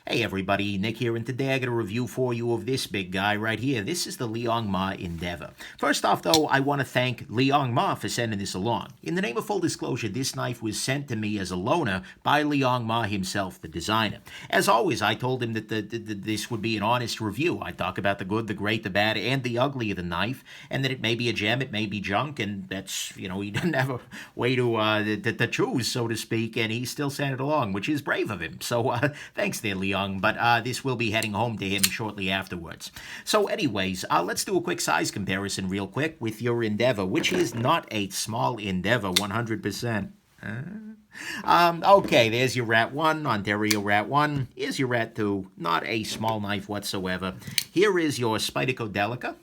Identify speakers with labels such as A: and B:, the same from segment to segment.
A: Hey everybody, Nick here, and today I got a review for you of this big guy right here. This is the Liong Mah Endeavor. First off though, I want to thank Liong Mah for sending this along. In the name of full disclosure, this knife was sent to me as a loaner by Liong Mah himself, the designer. As always, I told him that this would be an honest review. I'd talk about the good, the great, the bad, and the ugly of the knife, and that it may be a gem, it may be junk, and that's, he didn't have a way to choose, so to speak, and he still sent it along, which is brave of him. So thanks there, Liong. But this will be heading home to him shortly afterwards. So anyways, let's do a quick size comparison real quick with your Endeavor, which is not a small Endeavor, 100%. Okay, there's your Rat 1, Ontario Rat 1. Here's your Rat 2, not a small knife whatsoever. Here is your Spyderco Delica.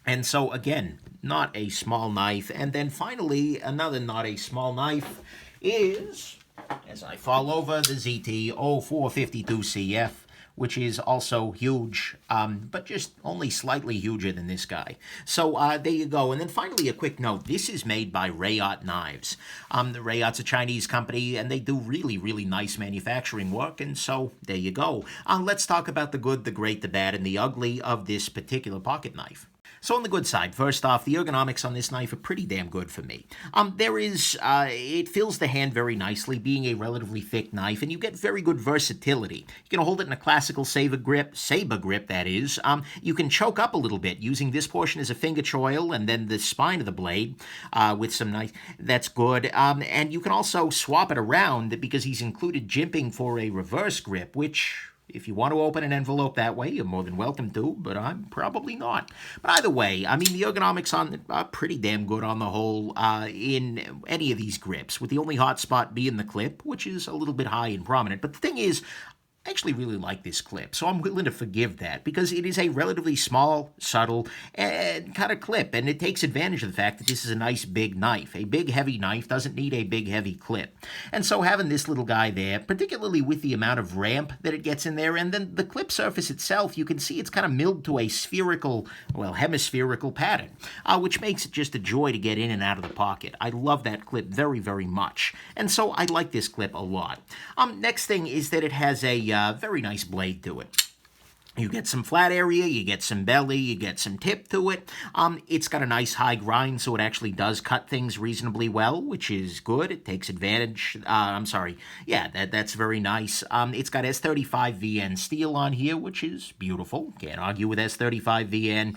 A: And so, again, not a small knife. And then finally, another not a small knife is, as I fall over, the ZT 0452CF, which is also huge, but just only slightly huger than this guy. So there you go. And then finally, a quick note. This is made by Rayot Knives. Rayot's a Chinese company, and they do really, really nice manufacturing work. And so there you go. Let's talk about the good, the great, the bad, and the ugly of this particular pocket knife. So on the good side, first off, the ergonomics on this knife are pretty damn good for me. It fills the hand very nicely, being a relatively thick knife, and you get very good versatility. You can hold it in a classical saber grip, that is. You can choke up a little bit using this portion as a finger choil, and then the spine of the blade with some nice, that's good. And you can also swap it around because he's included jimping for a reverse grip, which, if you want to open an envelope that way, you're more than welcome to, but I'm probably not. But either way, I mean, the ergonomics on it are pretty damn good on the whole in any of these grips, with the only hot spot being the clip, which is a little bit high and prominent. But the thing is, I actually really like this clip, so I'm willing to forgive that, because it is a relatively small, subtle, and kind of clip, and it takes advantage of the fact that this is a nice big knife. A big, heavy knife doesn't need a big, heavy clip. And so having this little guy there, particularly with the amount of ramp that it gets in there, and then the clip surface itself, you can see it's kind of milled to a spherical, well, hemispherical pattern, which makes it just a joy to get in and out of the pocket. I love that clip very, very much, and so I like this clip a lot. Next thing is that it has a very nice blade to it. You get some flat area, you get some belly, you get some tip to it. It's got a nice high grind, so it actually does cut things reasonably well, which is good. It takes advantage. That's very nice. It's got S35VN steel on here, which is beautiful. Can't argue with S35VN.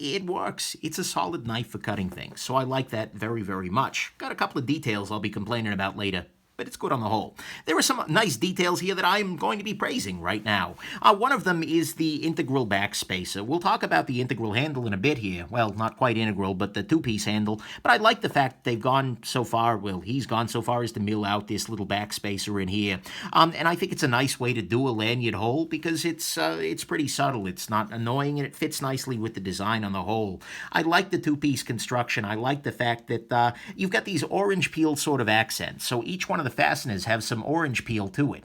A: It works. It's a solid knife for cutting things, so I like that very, very much. Got a couple of details I'll be complaining about later, but it's good on the whole. There are some nice details here that I'm going to be praising right now. One of them is the integral backspacer. We'll talk about the integral handle in a bit here. Well, not quite integral, but the two-piece handle. But I like the fact that they've gone so far, well, he's gone so far as to mill out this little backspacer in here. And I think it's a nice way to do a lanyard hole because it's pretty subtle. It's not annoying, and it fits nicely with the design on the whole. I like the two-piece construction. I like the fact that you've got these orange peel sort of accents. So each one of the fasteners have some orange peel to it,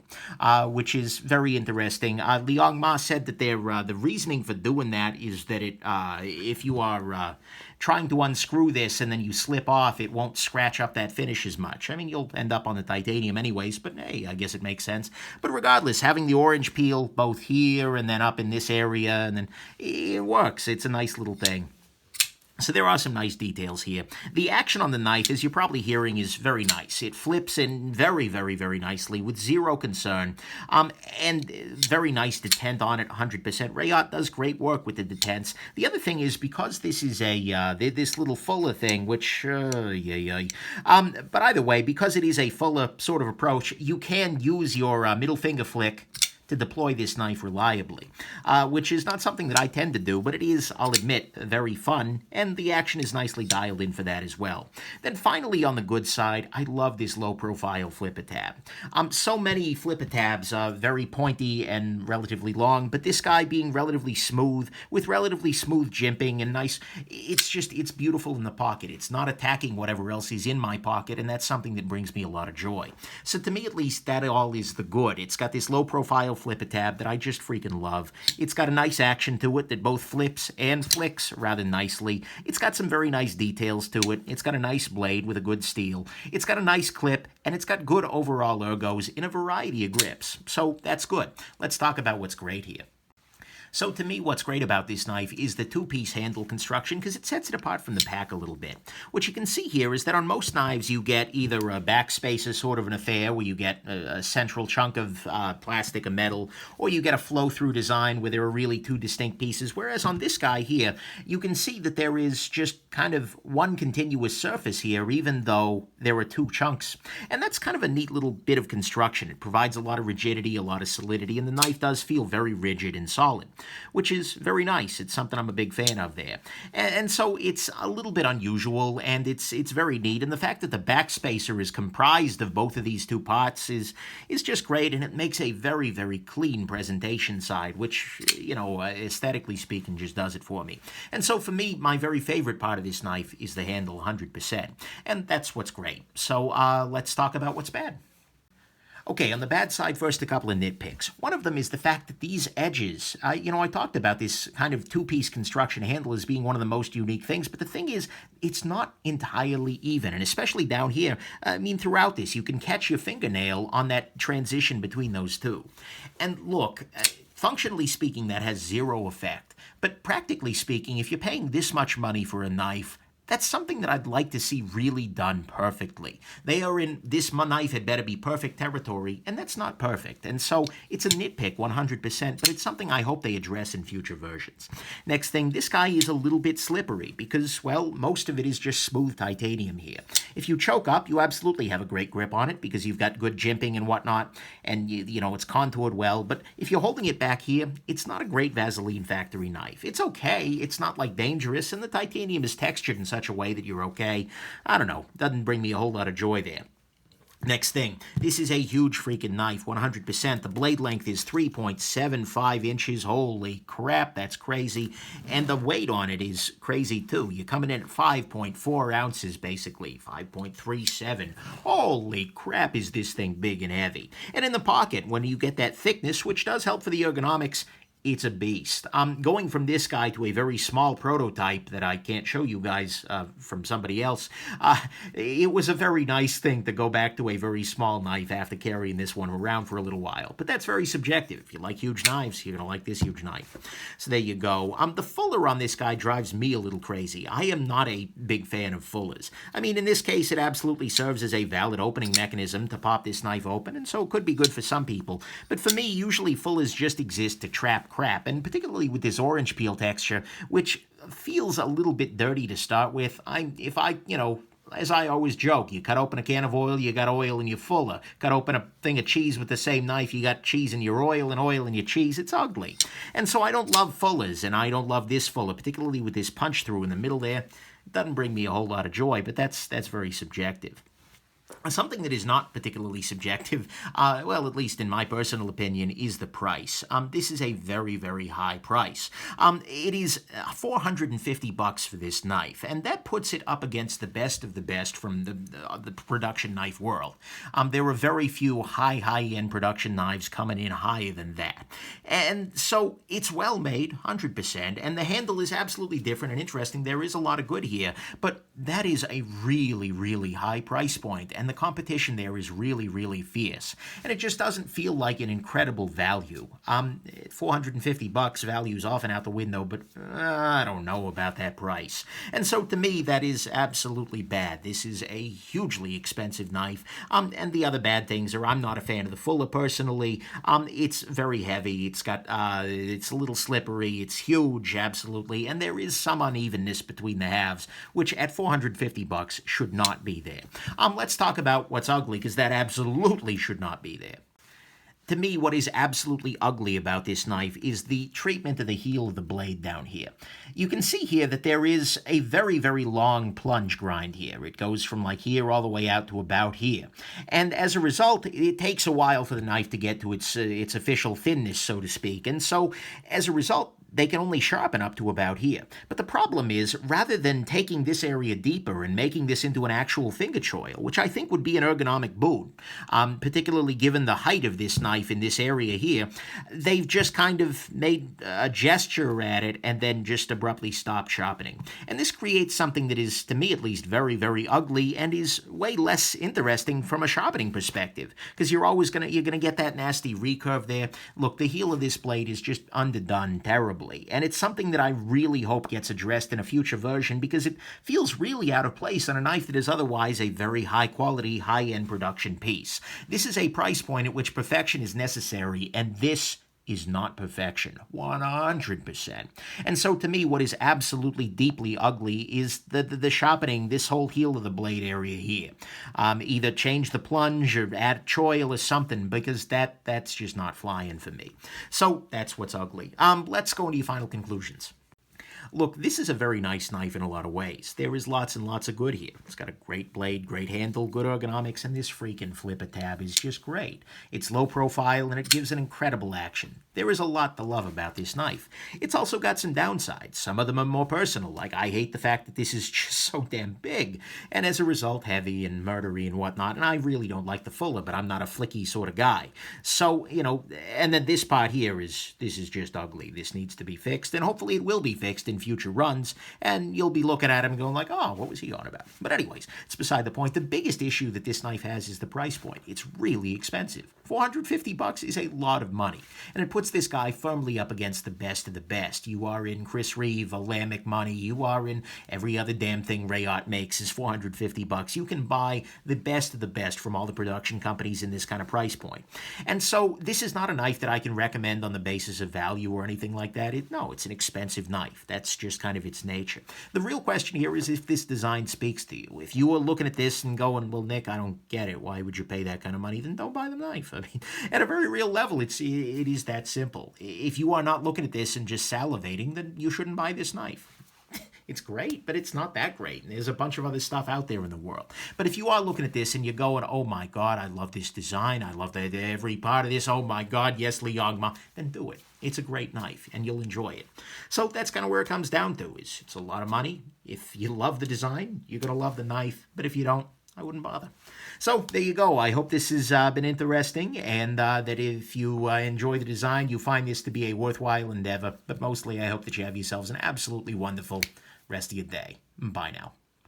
A: which is very interesting. Liong Mah said that the reasoning for doing that is that if you are trying to unscrew this and then you slip off, it won't scratch up that finish as much. I mean, you'll end up on the titanium anyways, but hey, I guess it makes sense. But regardless, having the orange peel both here and then up in this area, and then it works. It's a nice little thing. So there are some nice details here. The action on the knife, as you're probably hearing, is very nice. It flips in very, very, very nicely with zero concern. And very nice detent on it, 100%. Rayot does great work with the detents. The other thing is, because this is this little fuller thing, which, but either way, because it is a fuller sort of approach, you can use your middle finger flick to deploy this knife reliably, which is not something that I tend to do, but it is, I'll admit, very fun, and the action is nicely dialed in for that as well. Then finally, on the good side, I love this low-profile flipper tab. So many flipper tabs are very pointy and relatively long, but this guy being relatively smooth, with relatively smooth jimping and nice, it's beautiful in the pocket. It's not attacking whatever else is in my pocket, and that's something that brings me a lot of joy. So to me, at least, that all is the good. It's got this low-profile flipper tab that I just freaking love. It's got a nice action to it that both flips and flicks rather nicely. It's got some very nice details to it. It's got a nice blade with a good steel. It's got a nice clip, and it's got good overall ergos in a variety of grips. So that's good. Let's talk about what's great here. So to me, what's great about this knife is the two-piece handle construction because it sets it apart from the pack a little bit. What you can see here is that on most knives you get either a backspacer sort of an affair where you get a central chunk of plastic or metal, or you get a flow-through design where there are really two distinct pieces, whereas on this guy here, you can see that there is just kind of one continuous surface here, even though there are two chunks. And that's kind of a neat little bit of construction. It provides a lot of rigidity, a lot of solidity, and the knife does feel very rigid and solid, which is very nice. It's something I'm a big fan of there. And so it's a little bit unusual, and it's very neat. And the fact that the backspacer is comprised of both of these two parts is just great, and it makes a very, very clean presentation side, which, you know, aesthetically speaking, just does it for me. And so for me, my very favorite part of this knife is the handle 100%. And that's what's great. So let's talk about what's bad. Okay, on the bad side, first a couple of nitpicks. One of them is the fact that these edges, I talked about this kind of two-piece construction handle as being one of the most unique things, but the thing is, it's not entirely even, and especially down here, throughout this, you can catch your fingernail on that transition between those two. And look, functionally speaking, that has zero effect, but practically speaking, if you're paying this much money for a knife, that's something that I'd like to see really done perfectly. They are in this knife had better be perfect territory, and that's not perfect. And so it's a nitpick 100%, but it's something I hope they address in future versions. Next thing, this guy is a little bit slippery because, well, most of it is just smooth titanium here. If you choke up, you absolutely have a great grip on it because you've got good jimping and whatnot, and it's contoured well. But if you're holding it back here, it's not a great Vaseline factory knife. It's okay. It's not like dangerous, and the titanium is textured in such a way that you're okay. I don't know. Doesn't bring me a whole lot of joy there. Next thing, this is a huge freaking knife, 100%. The blade length is 3.75 inches. Holy crap, that's crazy. And the weight on it is crazy too. You're coming in at 5.4 ounces, basically, 5.37. Holy crap, is this thing big and heavy. And in the pocket, when you get that thickness, which does help for the ergonomics, it's a beast. Going from this guy to a very small prototype that I can't show you guys from somebody else, it was a very nice thing to go back to a very small knife after carrying this one around for a little while. But that's very subjective. If you like huge knives, you're going to like this huge knife. So there you go. The fuller on this guy drives me a little crazy. I am not a big fan of fullers. In this case, it absolutely serves as a valid opening mechanism to pop this knife open, and so it could be good for some people. But for me, usually fullers just exist to trap crap, and particularly with this orange peel texture, which feels a little bit dirty to start with. As I always joke, you cut open a can of oil, you got oil in your fuller. Cut open a thing of cheese with the same knife, you got cheese in your oil and oil in your cheese. It's ugly. And so I don't love fullers, and I don't love this fuller, particularly with this punch through in the middle there. It doesn't bring me a whole lot of joy, but that's very subjective. Something that is not particularly subjective, well, at least in my personal opinion, is the price. This is a very, very high price. It is $450 for this knife, and that puts it up against the best of the best from the production knife world. There are very few high-end production knives coming in higher than that. And so it's well made, 100%, and the handle is absolutely different and interesting. There is a lot of good here, but that is a really, really high price point, and the competition there is really, really fierce. And it just doesn't feel like an incredible value. $450 value is often out the window, but I don't know about that price. And so to me, that is absolutely bad. This is a hugely expensive knife. And the other bad things are I'm not a fan of the fuller personally. It's very heavy. It's a little slippery. It's huge, absolutely. And there is some unevenness between the halves, which at $450 should not be there. Let's talk about what's ugly, because that absolutely should not be there. To me, what is absolutely ugly about this knife is the treatment of the heel of the blade down here. You can see here that there is a very, very long plunge grind here. It goes from like here all the way out to about here. And as a result, it takes a while for the knife to get to its official thinness, so to speak. And so, as a result, they can only sharpen up to about here. But the problem is, rather than taking this area deeper and making this into an actual finger choil, which I think would be an ergonomic boon, particularly given the height of this knife in this area here, they've just kind of made a gesture at it and then just abruptly stopped sharpening. And this creates something that is, to me at least, very, very ugly and is way less interesting from a sharpening perspective, because you're gonna get that nasty recurve there. Look, the heel of this blade is just underdone terribly, and it's something that I really hope gets addressed in a future version, because it feels really out of place on a knife that is otherwise a very high quality, high-end production piece. This is a price point at which perfection is necessary, and this is not perfection, 100%. And so to me, what is absolutely deeply ugly is the sharpening, this whole heel of the blade area here. Either change the plunge or add a choil or something, because that's just not flying for me. So that's what's ugly. Let's go into your final conclusions. Look, this is a very nice knife in a lot of ways. There is lots and lots of good here. It's got a great blade, great handle, good ergonomics, and this freaking flipper tab is just great. It's low profile and it gives an incredible action. There is a lot to love about this knife. It's also got some downsides. Some of them are more personal, like I hate the fact that this is just so damn big, and as a result heavy and murdery and whatnot, and I really don't like the Fuller, but I'm not a flicky sort of guy. So, and then this part here this is just ugly. This needs to be fixed, and hopefully it will be fixed in future runs, and you'll be looking at him going like, oh, what was he on about? But anyways, it's beside the point. The biggest issue that this knife has is the price point. It's really expensive. $450 is a lot of money, and it puts this guy firmly up against the best of the best. You are in Chris Reeve, Alamic money. You are in every other damn thing Rayot makes is $450. You can buy the best of the best from all the production companies in this kind of price point. And so this is not a knife that I can recommend on the basis of value or anything like that. No, it's an expensive knife. That's just kind of its nature. The real question here is if this design speaks to you. If you are looking at this and going, well, Nick, I don't get it. Why would you pay that kind of money? Then don't buy the knife. I mean, at a very real level, it is that simple. If you are not looking at this and just salivating, then you shouldn't buy this knife. It's great, but it's not that great. And there's a bunch of other stuff out there in the world. But if you are looking at this and you're going, oh my God, I love this design. I love every part of this. Oh my God, yes, Liong Mah, then do it. It's a great knife and you'll enjoy it. So that's kind of where it comes down to. It's a lot of money. If you love the design, you're going to love the knife. But if you don't, I wouldn't bother. So there you go. I hope this has been interesting, and that if you enjoy the design, you find this to be a worthwhile endeavor. But mostly, I hope that you have yourselves an absolutely wonderful rest of your day. Bye now.